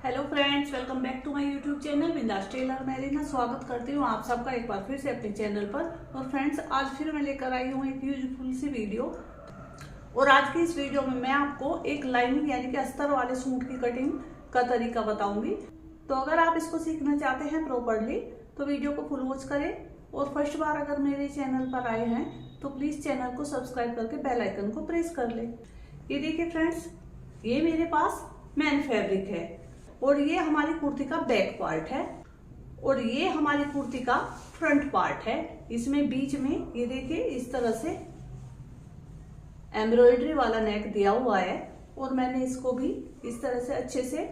Hello friends, welcome back to my YouTube channel Bindaas tailor. मैं स्वागत करती हूँ आप सबका एक बार फिर से अपने चैनल पर। और फ्रेंड्स, आज फिर मैं लेकर आई हूँ एक यूजफुल सी वीडियो। और आज की इस वीडियो में मैं आपको एक लाइनिंग यानी कि अस्तर वाले सूट की कटिंग का तरीका बताऊंगी। तो अगर आप इसको सीखना चाहते हैं प्रॉपरली तो वीडियो को फुल वॉच करें। और फर्स्ट बार अगर मेरे चैनल पर आए हैं तो प्लीज चैनल को सब्सक्राइब करके बेल आइकन को प्रेस कर ले। ये देखिए फ्रेंड्स, ये मेरे पास मैन फैब्रिक है और ये हमारी कुर्ती का बैक पार्ट है और ये हमारी कुर्ती का फ्रंट पार्ट है। इसमें बीच में ये देखिए इस तरह से एम्ब्रॉयडरी वाला नेक दिया हुआ है और मैंने इसको भी इस तरह से अच्छे से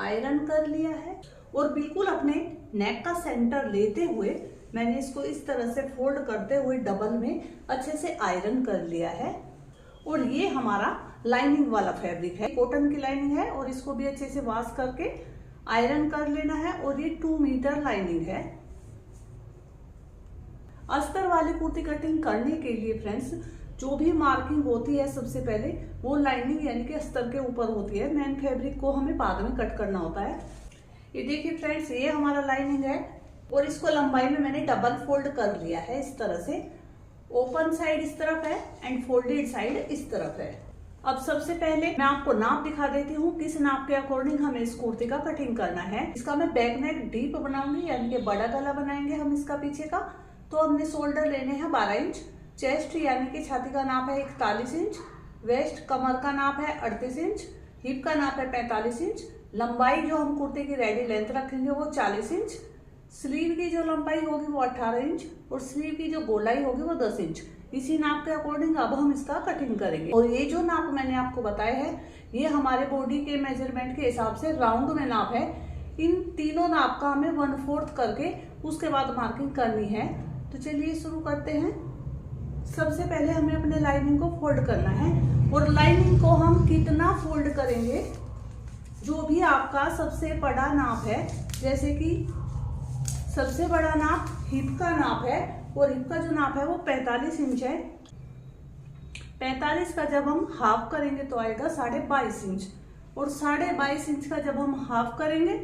आयरन कर लिया है। और बिल्कुल अपने नेक का सेंटर लेते हुए मैंने इसको इस तरह से फोल्ड करते हुए डबल में अच्छे से आयरन कर लिया है। और ये हमारा लाइनिंग वाला फैब्रिक है, कॉटन की लाइनिंग है और इसको भी अच्छे से वॉश करके आयरन कर लेना है। और ये 2 मीटर लाइनिंग है। अस्तर वाली कुर्ती कटिंग करने के लिए फ्रेंड्स जो भी मार्किंग होती है सबसे पहले वो लाइनिंग यानी कि अस्तर के ऊपर होती है। मेन फैब्रिक को हमें बाद में कट करना होता है। ये देखिए फ्रेंड्स, ये हमारा लाइनिंग है और इसको लंबाई में मैंने डबल फोल्ड कर लिया है इस तरह से। ओपन साइड इस तरफ है एंड फोल्डेड साइड इस तरफ है। अब सबसे पहले मैं आपको नाप दिखा देती हूँ किस नाप के अकॉर्डिंग हमें इस कुर्ती का कटिंग करना है। इसका मैं बैक नेक डीप बनाऊंगी यानी कि बड़ा गला बनाएंगे हम इसका पीछे का। तो हमने शोल्डर लेने हैं 12 इंच, चेस्ट यानी कि छाती का नाप है 41 इंच, वेस्ट कमर का नाप है 38 इंच, हिप का नाप है 45 इंच, लंबाई जो हम कुर्ते की रेडी लेंथ रखेंगे वो 40 इंच, स्लीव की जो लंबाई होगी वो 18 इंच और स्लीव की जो गोलाई होगी वो 10 इंच। इसी नाप के अकॉर्डिंग अब हम इसका कटिंग करेंगे। और ये जो नाप मैंने आपको बताया है ये हमारे बॉडी के मेजरमेंट के हिसाब से राउंड में नाप है। इन तीनों नाप का हमें 1/4 करके उसके बाद मार्किंग करनी है। तो चलिए शुरू करते हैं। सबसे पहले हमें अपने लाइनिंग को फोल्ड करना है और लाइनिंग को हम कितना फोल्ड करेंगे जो भी आपका सबसे बड़ा नाप है, जैसे कि सबसे बड़ा नाप हिप का नाप है और हिप का जो नाप है वो 45 इंच है। 45 का जब हम हाफ करेंगे तो आएगा 22.5 इंच और 22.5 इंच का जब हम हाफ करेंगे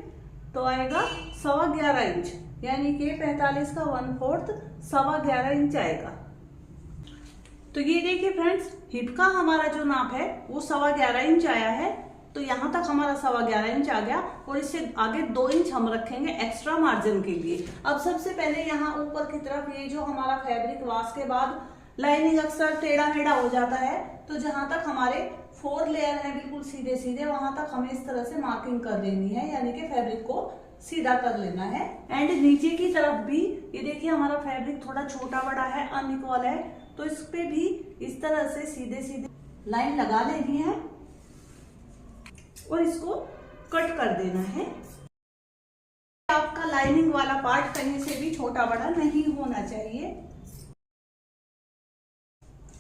तो आएगा 11.25 इंच, यानी कि 45 का 1/4 11.25 इंच आएगा। तो ये देखिए फ्रेंड्स, हिप का हमारा जो नाप है वो 11.25 इंच आया है। तो यहाँ तक हमारा 11.25 इंच आ गया और इससे आगे 2 इंच हम रखेंगे एक्स्ट्रा मार्जिन के लिए। अब सबसे पहले यहाँ ऊपर की तरफ ये जो हमारा फैब्रिक वॉश के बाद लाइनिंग अक्सर टेढ़ा मेढ़ा हो जाता है, तो जहां तक हमारे 4 लेयर है बिल्कुल सीधे सीधे वहां तक हमें इस तरह से मार्किंग कर लेनी है, यानी कि फैब्रिक को सीधा कर लेना है। एंड नीचे की तरफ भी ये देखिए हमारा फैब्रिक थोड़ा छोटा बड़ा है, अनइक्वल है, तो इस पे भी इस तरह से सीधे सीधे लाइन लगा लेनी है और इसको कट कर देना है। आपका लाइनिंग वाला पार्ट कहीं से भी छोटा बड़ा नहीं होना चाहिए।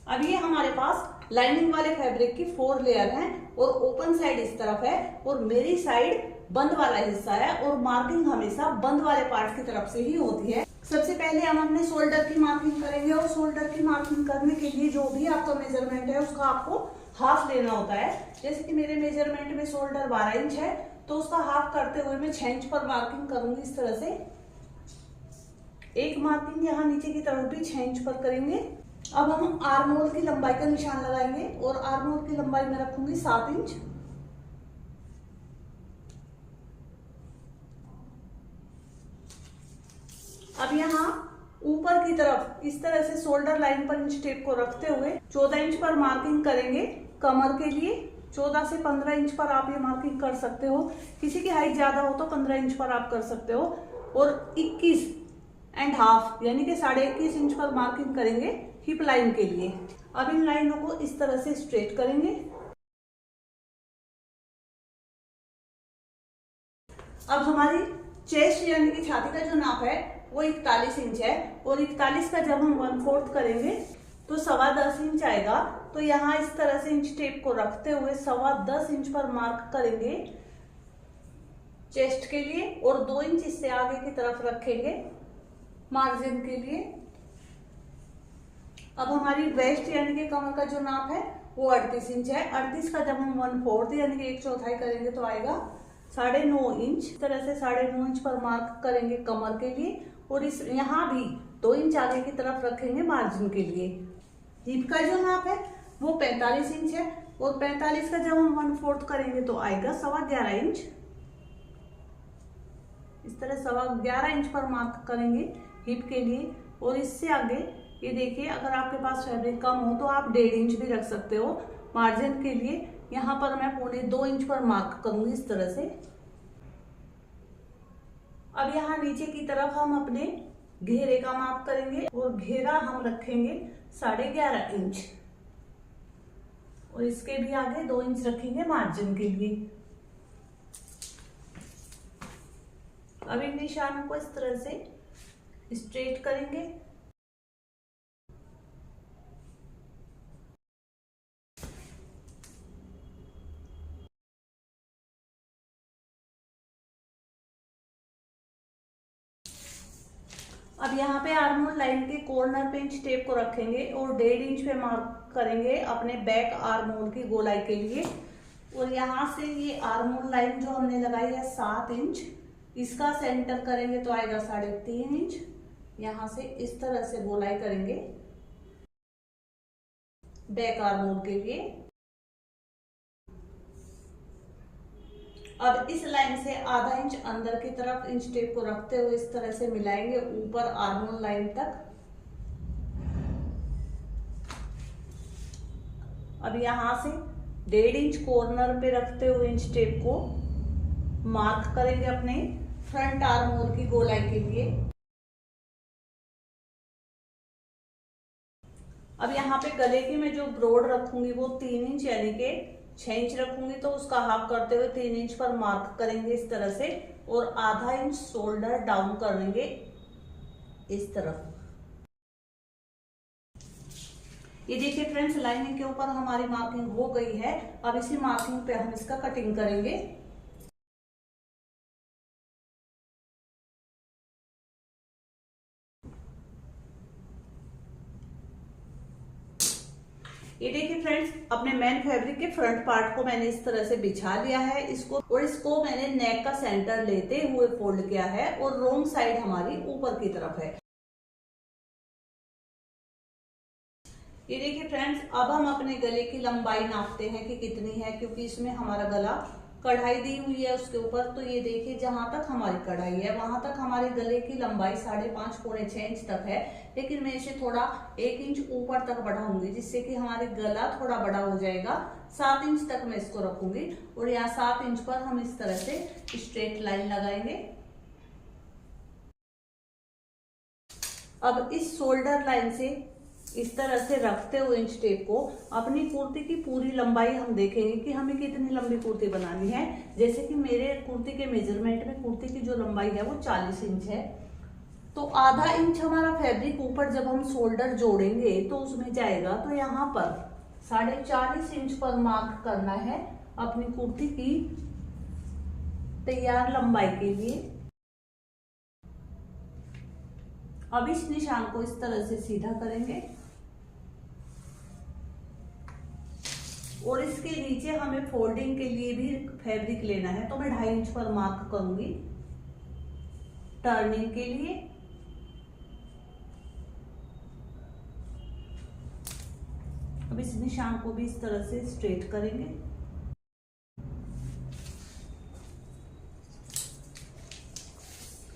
अब ये हमारे पास लाइनिंग वाले फैब्रिक की 4 लेयर हैं और ओपन साइड इस तरफ है और मेरी साइड बंद वाला हिस्सा है और मार्किंग हमेशा बंद वाले पार्ट की तरफ से ही होती है। सबसे पहले हम अपने शोल्डर की मार्किंग करेंगे और शोल्डर की मार्किंग करने के लिए जो भी आपका मेजरमेंट है उसका आपको हाफ लेना होता है। जैसे कि मेरे मेजरमेंट में शोल्डर 12 इंच है तो उसका हाफ करते हुए मैं 6 इंच पर मार्किंग करूंगी इस तरह से। एक मार्किंग यहाँ नीचे की तरफ भी 6 इंच पर करेंगे। अब हम आर्म होल की लंबाई का निशान लगाएंगे और आर्म होल की लंबाई में रखूंगी 7 इंच। अब यहाँ ऊपर की तरफ इस तरह से शोल्डर लाइन पर इंच टेप को रखते हुए 14 इंच पर मार्किंग करेंगे कमर के लिए। 14 से 15 इंच पर आप ये मार्किंग कर सकते हो, किसी की हाइट ज्यादा हो तो 15 इंच पर आप कर सकते हो। और 21.5 यानी कि 21.5 इंच पर मार्किंग करेंगे हिप लाइन के लिए। अब इन लाइनों को इस तरह से स्ट्रेट करेंगे। अब हमारी चेस्ट यानी कि छाती का जो नाप है वो 41 इंच है और 41 का जब हम 1/4 करेंगे तो 10.25 इंच आएगा। तो यहाँ इस तरह से इंच टेप को रखते हुए 10.25 इंच पर मार्क करेंगे चेस्ट के लिए और 2 इंच इससे आगे की तरफ रखेंगे मार्जिन के लिए। अब हमारी वेस्ट यानी कि कमर का जो नाप है वो 38 इंच है। 38 का जब हम 1/4 यानी कि 1/4 करेंगे तो आएगा 9.5 इंच, इस तरह से 9.5 इंच पर मार्क करेंगे कमर के लिए। और इस यहाँ भी 2 इंच आगे की तरफ रखेंगे मार्जिन के लिए। हिप का जो नाप है वो 45 इंच है, और 45 का जब हम 1/4 करेंगे तो आएगा 11.25 इंच। इस तरह 11.25 इंच पर मार्क करेंगे हिप के लिए। और इससे आगे ये देखिए, अगर आपके पास फैब्रिक कम हो तो आप 1.5 इंच भी रख सकते हो मार्जिन के लिए। यहाँ पर मैं 2.25 इंच पर मार्क करूंगी इस तरह से। अब यहाँ नीचे की तरफ हम अपने घेरे का माप करेंगे, और घेरा हम रखेंगे 11.5 इंच, और इसके भी आगे 2 इंच रखेंगे मार्जिन के लिए। अब इन निशानों को इस तरह से स्ट्रेट करेंगे। अब यहाँ पे आर्म होल लाइन के कॉर्नर पे इंच टेप को रखेंगे, और 1.5 इंच पे मार्क करेंगे अपने बैक आर्म होल की गोलाई के लिए। और यहाँ से ये आर्म होल लाइन जो हमने लगाई है 7 इंच, इसका सेंटर करेंगे तो आएगा 3.5 इंच। यहाँ से इस तरह से गोलाई करेंगे बैक आर्म होल के लिए। अब इस लाइन से आधा इंच अंदर की तरफ इंच टेप को रखते हुए इस तरह से मिलाएंगे ऊपर आर्म होल लाइन तक। अब यहां से 1.5 इंच कॉर्नर पे रखते हुए इंच टेप को मार्क करेंगे अपने फ्रंट आर्म होल की गोलाई के लिए। अब यहाँ पे गले की मैं जो ब्रॉड रखूंगी वो 3 इंच यानी कि 6 इंच रखूंगी, तो उसका हाफ करते हुए 3 इंच पर मार्क करेंगे इस तरह से, और आधा इंच शोल्डर डाउन करेंगे इस तरफ। ये देखिए फ्रेंड्स, लाइनिंग के ऊपर हमारी मार्किंग हो गई है। अब इसी मार्किंग पे हम इसका कटिंग करेंगे। ये देखिए फ्रेंड्स, अपने मेन फैब्रिक के फ्रंट पार्ट को मैंने इस तरह से बिछा लिया है इसको, और इसको मैंने नेक का सेंटर लेते हुए फोल्ड किया है, और रोंग साइड हमारी ऊपर की तरफ है। ये देखिए फ्रेंड्स, अब हम अपने गले की लंबाई नापते हैं कि कितनी है, क्योंकि इसमें हमारा गला कढ़ाई दी हुई है उसके ऊपर। तो ये देखिए, जहां तक हमारी कढ़ाई है वहां तक हमारे गले की लंबाई 5.5 पौने 6 इंच तक है। लेकिन मैं इसे थोड़ा 1 इंच ऊपर तक बढ़ाऊंगी, जिससे कि हमारे गला थोड़ा बड़ा हो जाएगा। 7 इंच तक मैं इसको रखूंगी, और यहाँ 7 इंच पर हम इस तरह से स्ट्रेट लाइन लगाएंगे। अब इस शोल्डर लाइन से इस तरह से रखते हुए इंच टेप को अपनी कुर्ती की पूरी लंबाई हम देखेंगे कि हमें कितनी लंबी कुर्ती बनानी है। जैसे कि मेरे कुर्ती के मेजरमेंट में कुर्ती की जो लंबाई है वो 40 इंच है, तो आधा इंच हमारा फैब्रिक ऊपर जब हम शोल्डर जोड़ेंगे तो उसमें जाएगा। तो यहाँ पर 40.5 इंच पर मार्क करना है अपनी कुर्ती की तैयार लंबाई के लिए। अब इस निशान को इस तरह से सीधा करेंगे, और इसके नीचे हमें फोल्डिंग के लिए भी फैब्रिक लेना है, तो मैं 2.5 इंच पर मार्क करूंगी टर्निंग के लिए। अब इस निशान को भी इस तरह से स्ट्रेट करेंगे।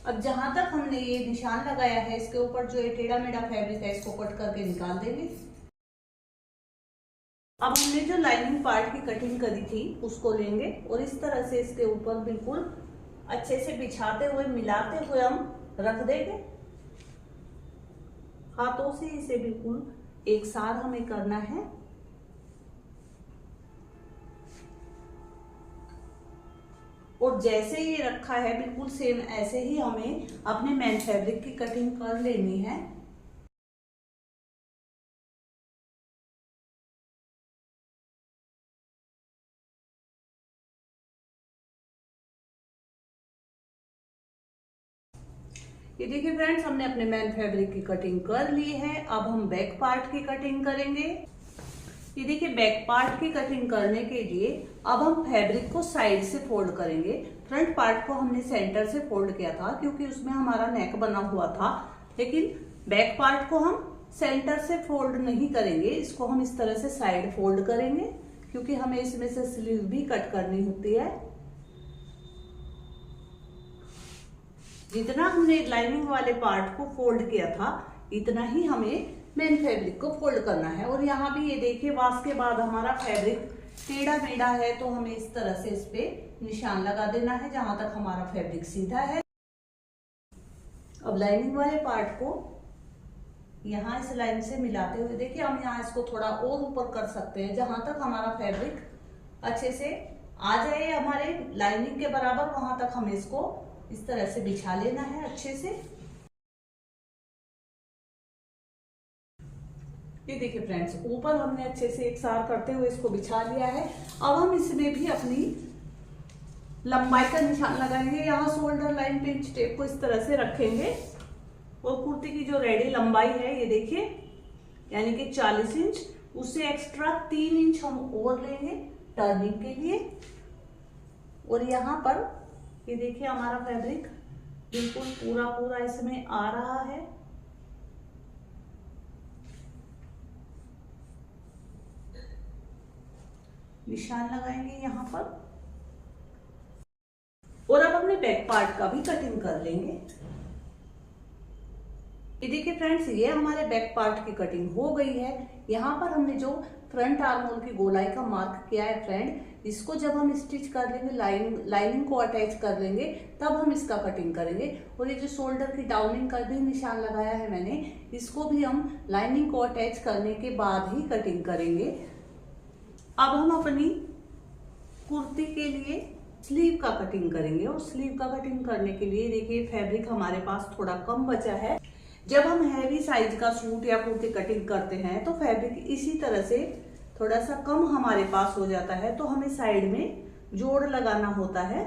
अब जहां तक हमने ये निशान लगाया है इसके ऊपर जो ये टेढ़ा मेढ़ा फैब्रिक है इसको कट करके निकाल देंगे। अब हमने जो लाइनिंग पार्ट की कटिंग करी थी उसको लेंगे, और इस तरह से इसके ऊपर बिल्कुल अच्छे से बिछाते हुए मिलाते हुए हम रख देंगे। हाथों से इसे बिल्कुल एक साथ हमें करना है। और जैसे ये रखा है बिल्कुल सेम ऐसे ही हमें अपने मेन फैब्रिक की कटिंग कर लेनी है। ये देखिए फ्रेंड्स, हमने अपने मेन फैब्रिक की कटिंग कर ली है। अब हम बैक पार्ट की कटिंग करेंगे। ये देखिए बैक पार्ट की कटिंग करने के लिए अब हम फैब्रिक को साइड से फोल्ड करेंगे। फ्रंट पार्ट को हमने सेंटर से फोल्ड किया था क्योंकि उसमें हमारा नेक बना हुआ था, लेकिन बैक पार्ट को हम सेंटर से फोल्ड नहीं करेंगे, इसको हम इस तरह से साइड फोल्ड करेंगे क्योंकि हमें इसमें से स्लीव भी कट करनी होती है। जितना हमने लाइनिंग वाले पार्ट को फोल्ड किया था इतना ही हमें मेन फैब्रिक को फोल्ड करना है। और यहाँ भी ये देखिए वाश के बाद हमारा फैब्रिक टेढ़ा मेढ़ा है तो हमें इस तरह से इस पे निशान लगा देना है जहां तक हमारा फैब्रिक सीधा है। अब लाइनिंग वाले पार्ट को यहाँ इस लाइन से मिलाते हुए देखिए हम यहाँ इसको थोड़ा और ऊपर कर सकते हैं जहां तक हमारा फैब्रिक अच्छे से आ जाए हमारे लाइनिंग के बराबर, वहां तक हमें इसको इस तरह से बिछा लेना है अच्छे से। ये देखिए फ्रेंड्स ऊपर हमने अच्छे से एक सार करते हुए इसको बिछा लिया है। अब हम इसमें भी अपनी लंबाई का निशान लगाएंगे। यहाँ शोल्डर लाइन पे इंच टेप को इस तरह से रखेंगे और कुर्ती की जो रेडी लंबाई है ये देखिए यानी कि 40 इंच, उससे एक्स्ट्रा 3 इंच हम और लेंगे टर्निंग के लिए। और यहाँ पर ये देखिए हमारा फैब्रिक बिल्कुल पूरा इसमें आ रहा है। निशान लगाएंगे यहाँ पर और अब अपने बैक पार्ट का भी कटिंग कर लेंगे। ये देखिए फ्रेंड्स ये हमारे बैक पार्ट की कटिंग हो गई है। यहाँ पर हमने जो फ्रंट आर्म होल की गोलाई का मार्क किया है फ्रेंड, इसको जब हम स्टिच कर लेंगे लाइनिंग को अटैच कर लेंगे तब हम इसका कटिंग करेंगे। और ये जो शोल्डर की डाउनिंग का भी निशान लगाया है मैंने, इसको भी हम लाइनिंग को अटैच करने के बाद ही कटिंग करेंगे। अब हम अपनी कुर्ती के लिए स्लीव का कटिंग करेंगे और स्लीव का कटिंग करने के लिए देखिए फैब्रिक हमारे पास थोड़ा कम बचा है। जब हम हैवी साइज का सूट या कुर्ती कटिंग करते हैं तो फैब्रिक इसी तरह से थोड़ा सा कम हमारे पास हो जाता है, तो हमें साइड में जोड़ लगाना होता है।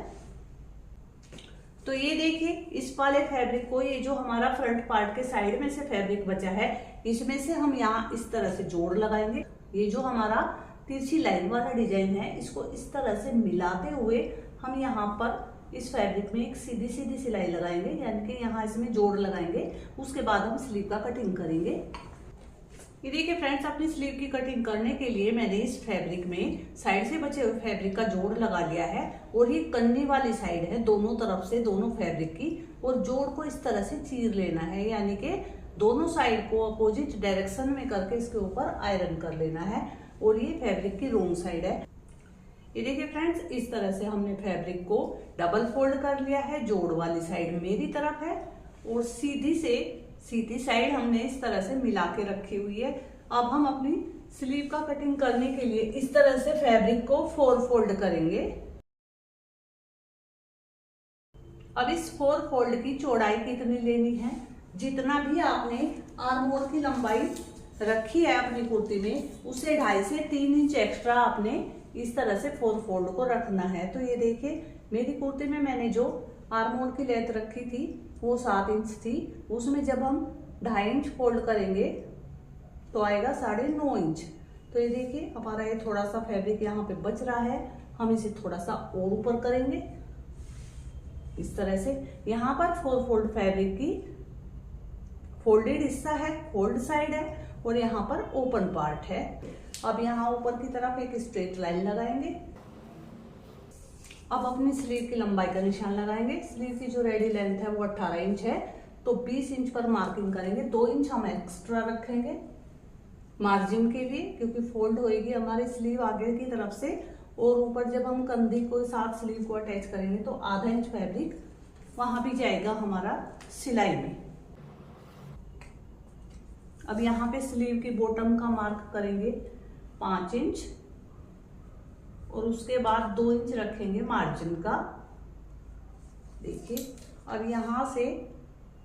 तो ये देखिए इस वाले फैब्रिक को, ये जो हमारा फ्रंट पार्ट के साइड में से फैब्रिक बचा है, इसमें से हम यहाँ इस तरह से जोड़ लगाएंगे। ये जो हमारा तिरछी लाइन वाला डिजाइन है इसको इस तरह से मिलाते हुए हम यहाँ पर इस फैब्रिक में एक सीधी सीधी सिलाई लगाएंगे, यानी कि यहाँ इसमें जोड़ लगाएंगे। उसके बाद हम स्लीव का कटिंग करेंगे। ये देखिए फ्रेंड्स अपनी स्लीव की कटिंग करने के लिए मैंने इस फैब्रिक में साइड से बचे हुए फैब्रिक का जोड़ लगा लिया है और ये कन्नी वाली साइड है दोनों तरफ से दोनों फैब्रिक की, और जोड़ को इस तरह से चीर लेना है, यानी कि दोनों साइड को अपोजिट डायरेक्शन में करके इसके ऊपर आयरन कर लेना है। और ये फैब्रिक की रोंग साइड है। ये देखिए फ्रेंड्स इस तरह से हमने फैब्रिक को डबल फोल्ड कर लिया है। जोड़ वाली साइड मेरी तरफ है और सीधी साइड हमने इस तरह से मिला के रखी हुई है। अब हम अपनी स्लीव का कटिंग करने के लिए इस तरह से फैब्रिक को 4 फोल्ड करेंगे। अब इस 4 फोल्ड की चौड़ाई कितनी लेनी है, जितना भी आपने आर्म होल की लंबाई रखी है अपनी कुर्ती में, उससे 2.5 से 3 इंच एक्स्ट्रा आपने इस तरह से 4 फोल्ड को रखना है। तो ये देखिए मेरी कुर्ती में मैंने जो आर्म होल की लेंथ रखी थी वो 7 इंच थी, उसमें जब हम 2.5 इंच फोल्ड करेंगे तो आएगा 9.5 इंच। तो ये देखिए हमारा ये थोड़ा सा फैब्रिक यहाँ पे बच रहा है, हम इसे थोड़ा सा और ऊपर करेंगे इस तरह से। यहाँ पर 4 फोल्ड फैब्रिक की फोल्डेड हिस्सा है, फोल्ड साइड है, और यहाँ पर ओपन पार्ट है। अब यहाँ ऊपर की तरफ एक स्ट्रेट लाइन लगाएंगे। अब अपनी स्लीव की लंबाई का निशान लगाएंगे। स्लीव की जो रेडी लेंथ है वो 18 इंच है, तो 20 इंच पर मार्किंग करेंगे। 2 इंच हम एक्स्ट्रा रखेंगे मार्जिन के लिए, क्योंकि फोल्ड होएगी हमारी स्लीव आगे की तरफ से, और ऊपर जब हम कंधी को साथ स्लीव को अटैच करेंगे तो आधा इंच फैब्रिक वहां भी जाएगा हमारा सिलाई में। अब यहाँ पे स्लीव की बॉटम का मार्क करेंगे 5 इंच और उसके बाद 2 इंच रखेंगे मार्जिन का। देखिए अब यहाँ से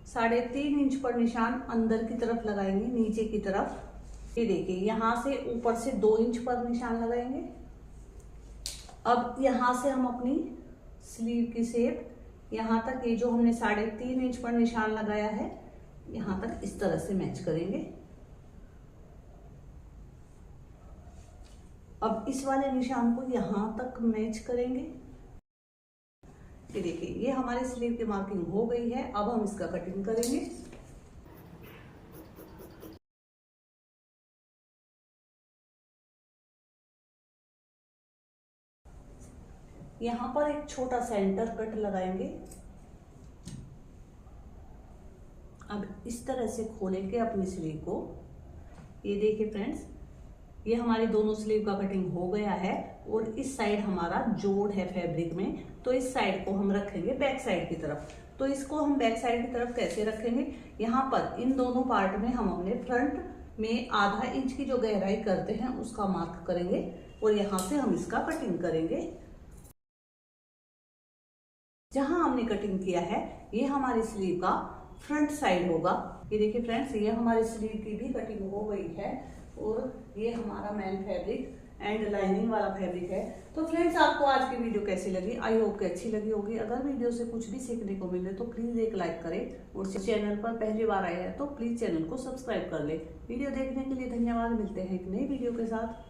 3.5 इंच पर निशान अंदर की तरफ लगाएंगे, नीचे की तरफ। ये देखिए यहाँ से ऊपर से 2 इंच पर निशान लगाएंगे। अब यहाँ से हम अपनी स्लीव की शेप यहाँ तक, ये जो हमने 3.5 इंच पर निशान लगाया है, यहाँ तक इस तरह से मैच करेंगे। अब इस वाले निशान को यहाँ तक मैच करेंगे। ये देखिए, ये हमारे स्लीव की मार्किंग हो गई है। अब हम इसका कटिंग करेंगे। यहाँ पर एक छोटा सेंटर कट लगाएंगे। अब इस तरह से खोलेंगे अपनी स्लीव को। ये देखिए फ्रेंड्स, ये हमारी दोनों स्लीव का कटिंग हो गया है और इस साइड हमारा जोड़ है फैब्रिक में, तो इस साइड को हम रखेंगे बैक साइड की तरफ। तो इसको हम बैक साइड की तरफ कैसे रखेंगे, यहाँ पर इन दोनों पार्ट में हम अपने फ्रंट में आधा इंच की जो गहराई करते हैं उसका मार्क करेंगे और यहाँ से हम इसका कटिंग करेंगे। जहां हमने कटिंग किया है ये हमारी स्लीव का फ्रंट साइड होगा। ये देखिए फ्रेंड्स, ये हमारी स्लीव की भी कटिंग हो गई है और ये हमारा मेन फैब्रिक एंड लाइनिंग वाला फैब्रिक है। तो फ्रेंड्स, आपको आज की वीडियो कैसी लगी? आई होप कि अच्छी लगी होगी। अगर वीडियो से कुछ भी सीखने को मिले तो प्लीज एक लाइक करें और चैनल पर पहली बार आए हैं तो प्लीज चैनल को सब्सक्राइब कर ले। वीडियो देखने के लिए धन्यवाद। मिलते हैं एक नई वीडियो के साथ।